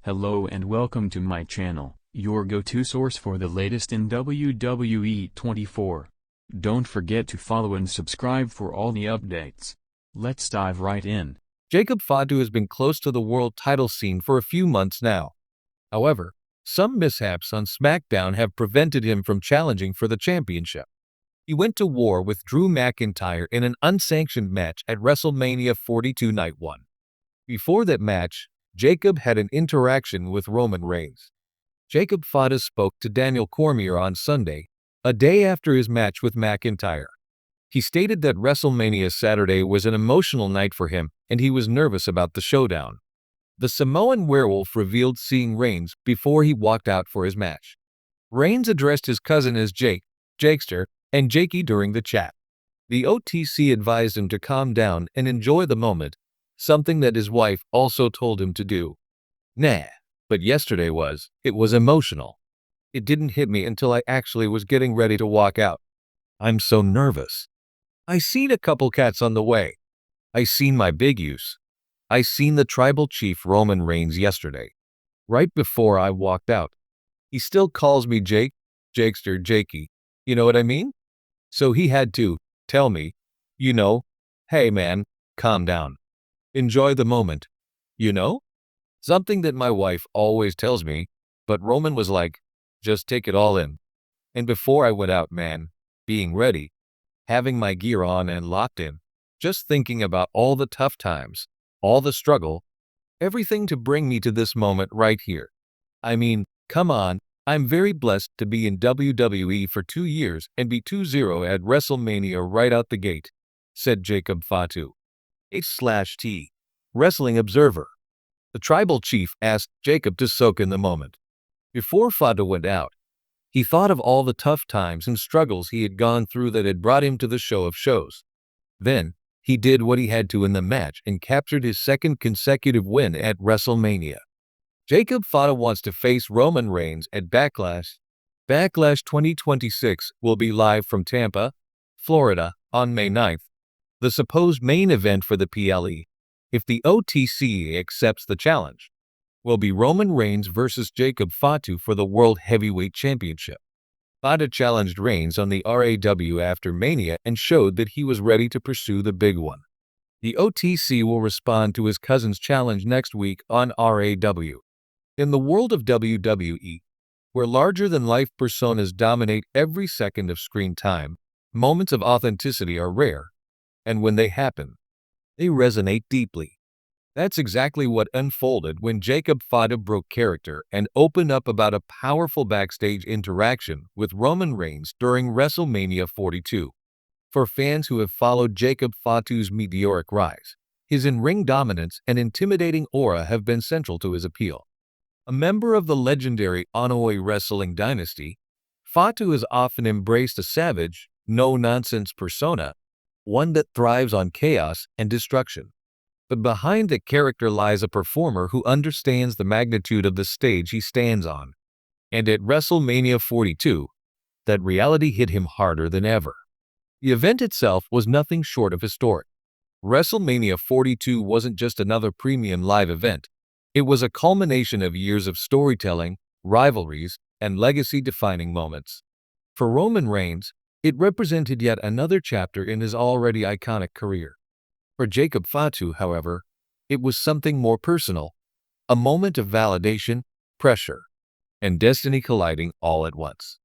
Hello and welcome to my channel, your go-to source for the latest in WWE 24. Don't forget to follow and subscribe for all the updates. Let's dive right in. Jacob Fatu has been close to the world title scene for a few months now. However, some mishaps on SmackDown have prevented him from challenging for the championship. He went to war with Drew McIntyre in an unsanctioned match at WrestleMania 42 Night 1. Before that match, Jacob had an interaction with Roman Reigns. Jacob Fatu spoke to Daniel Cormier on Sunday, a day after his match with McIntyre. He stated that WrestleMania Saturday was an emotional night for him and he was nervous about the showdown. The Samoan werewolf revealed seeing Reigns before he walked out for his match. Reigns addressed his cousin as Jake, Jakester, and Jakey during the chat. The OTC advised him to calm down and enjoy the moment, something that his wife also told him to do. But yesterday it was emotional. It didn't hit me until I actually was getting ready to walk out. I'm so nervous. I seen a couple cats on the way. I seen my big use. I seen the tribal chief Roman Reigns yesterday. Right before I walked out. He still calls me Jake, Jakester, Jakey. You know what I mean? So he had to tell me, hey man, calm down. Enjoy the moment. Something that my wife always tells me, but Roman was like, just take it all in. And before I went out, man, being ready, having my gear on and locked in, just thinking about all the tough times, all the struggle, everything to bring me to this moment right here. I mean, come on, I'm very blessed to be in WWE for 2 years and be 2-0 at WrestleMania right out the gate, said Jacob Fatu. H/T. Wrestling Observer. The tribal chief asked Jacob to soak in the moment. Before Fatu went out, he thought of all the tough times and struggles he had gone through that had brought him to the show of shows. Then, he did what he had to in the match and captured his second consecutive win at WrestleMania. Jacob Fatu wants to face Roman Reigns at Backlash. Backlash 2026 will be live from Tampa, Florida, on May 9th. The supposed main event for the PLE, if the OTC accepts the challenge, will be Roman Reigns versus Jacob Fatu for the World Heavyweight Championship. Fatu challenged Reigns on the RAW after Mania and showed that he was ready to pursue the big one. The OTC will respond to his cousin's challenge next week on RAW. In the world of WWE, where larger-than-life personas dominate every second of screen time, moments of authenticity are rare, and when they happen, they resonate deeply. That's exactly what unfolded when Jacob Fatu broke character and opened up about a powerful backstage interaction with Roman Reigns during WrestleMania 42. For fans who have followed Jacob Fatu's meteoric rise, his in-ring dominance and intimidating aura have been central to his appeal. A member of the legendary Anoa'i wrestling dynasty, Fatu has often embraced a savage, no-nonsense persona, one that thrives on chaos and destruction. But behind the character lies a performer who understands the magnitude of the stage he stands on. And at WrestleMania 42, that reality hit him harder than ever. The event itself was nothing short of historic. WrestleMania 42 wasn't just another premium live event. It was a culmination of years of storytelling, rivalries, and legacy-defining moments. For Roman Reigns, it represented yet another chapter in his already iconic career. For Jacob Fatu, however, it was something more personal, a moment of validation, pressure, and destiny colliding all at once.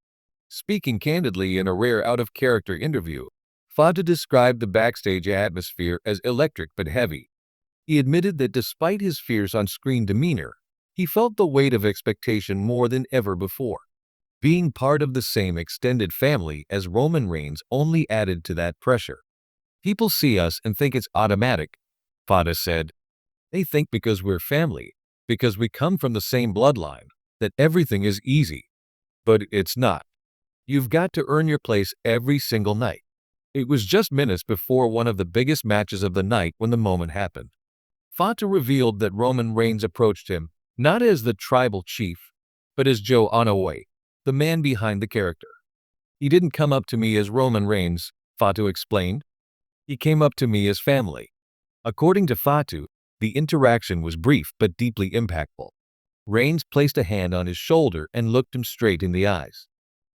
Speaking candidly in a rare out-of-character interview, Fatu described the backstage atmosphere as electric but heavy. He admitted that despite his fierce on-screen demeanor, he felt the weight of expectation more than ever before. Being part of the same extended family as Roman Reigns only added to that pressure. People see us and think it's automatic, Fatu said. They think because we're family, because we come from the same bloodline, that everything is easy. But it's not. You've got to earn your place every single night. It was just minutes before one of the biggest matches of the night when the moment happened. Fatu revealed that Roman Reigns approached him, not as the tribal chief, but as Joe Anoa'i, the man behind the character. He didn't come up to me as Roman Reigns, Fatu explained. He came up to me as family. According to Fatu, the interaction was brief but deeply impactful. Reigns placed a hand on his shoulder and looked him straight in the eyes.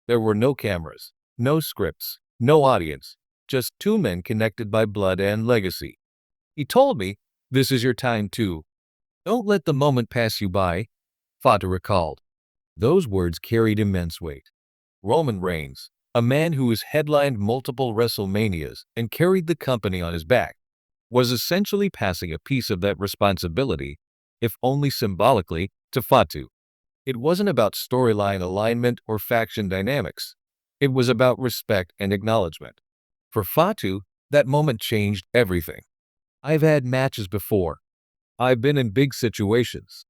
There were no cameras, no scripts, no audience, just two men connected by blood and legacy. He told me, "This is your time too. Don't let the moment pass you by," Fatu recalled. Those words carried immense weight. Roman Reigns, a man who has headlined multiple WrestleManias and carried the company on his back, was essentially passing a piece of that responsibility, if only symbolically, to Fatu. It wasn't about storyline alignment or faction dynamics. It was about respect and acknowledgement. For Fatu, that moment changed everything. "I've had matches before. I've been in big situations."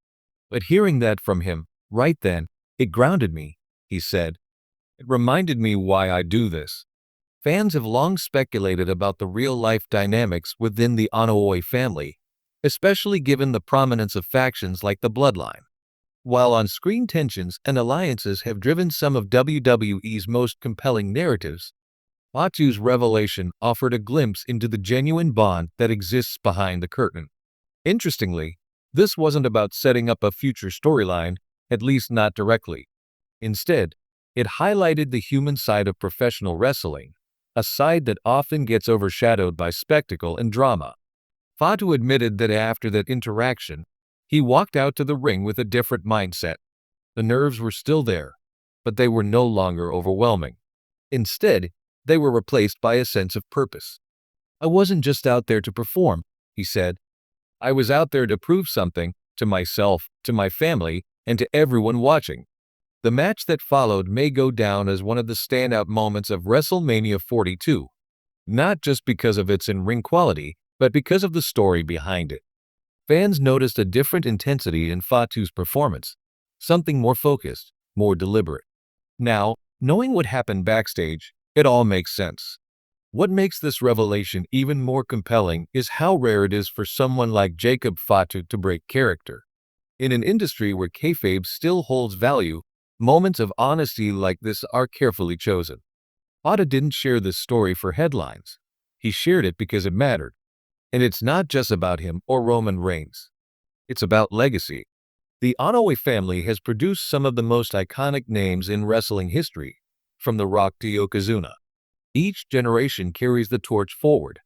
But hearing that from him, right then, it grounded me, he said. "It reminded me why I do this." Fans have long speculated about the real-life dynamics within the Anoa'i family, especially given the prominence of factions like the Bloodline. While on-screen tensions and alliances have driven some of WWE's most compelling narratives, Fatu's revelation offered a glimpse into the genuine bond that exists behind the curtain. Interestingly, this wasn't about setting up a future storyline, at least not directly. Instead, it highlighted the human side of professional wrestling, a side that often gets overshadowed by spectacle and drama. Fatu admitted that after that interaction, he walked out to the ring with a different mindset. The nerves were still there, but they were no longer overwhelming. Instead, they were replaced by a sense of purpose. "I wasn't just out there to perform," he said. "I was out there to prove something, to myself, to my family, and to everyone watching." The match that followed may go down as one of the standout moments of WrestleMania 42, not just because of its in-ring quality, but because of the story behind it. Fans noticed a different intensity in Fatu's performance, something more focused, more deliberate. Now, knowing what happened backstage, it all makes sense. What makes this revelation even more compelling is how rare it is for someone like Jacob Fatu to break character. In an industry where kayfabe still holds value, moments of honesty like this are carefully chosen. Fatu didn't share this story for headlines. He shared it because it mattered. And it's not just about him or Roman Reigns. It's about legacy. The Anoa'i family has produced some of the most iconic names in wrestling history, from The Rock to Yokozuna. Each generation carries the torch forward,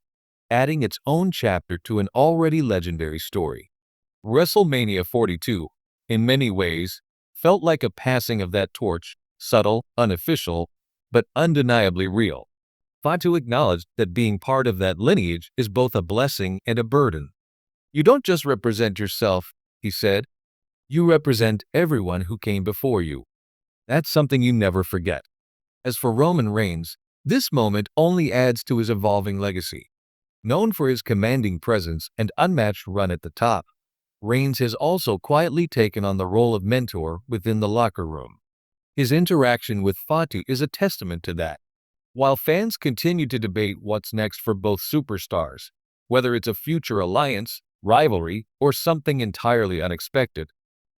adding its own chapter to an already legendary story. WrestleMania 42, in many ways, felt like a passing of that torch, subtle, unofficial, but undeniably real. Fatu acknowledged that being part of that lineage is both a blessing and a burden. "You don't just represent yourself," he said. "You represent everyone who came before you." That's something you never forget. As for Roman Reigns, this moment only adds to his evolving legacy. Known for his commanding presence and unmatched run at the top, Reigns has also quietly taken on the role of mentor within the locker room. His interaction with Fatu is a testament to that. While fans continue to debate what's next for both superstars, whether it's a future alliance, rivalry, or something entirely unexpected,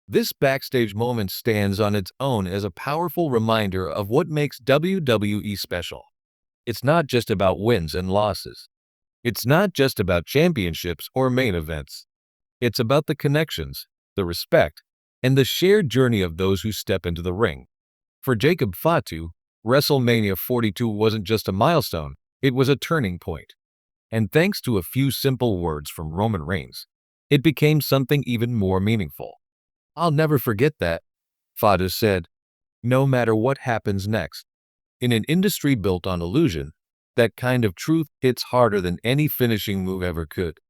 this backstage moment stands on its own as a powerful reminder of what makes WWE special. It's not just about wins and losses. It's not just about championships or main events. It's about the connections, the respect, and the shared journey of those who step into the ring. For Jacob Fatu, WrestleMania 42 wasn't just a milestone, it was a turning point. And thanks to a few simple words from Roman Reigns, it became something even more meaningful. "I'll never forget that," Fatu said, "no matter what happens next." In an industry built on illusion, that kind of truth hits harder than any finishing move ever could.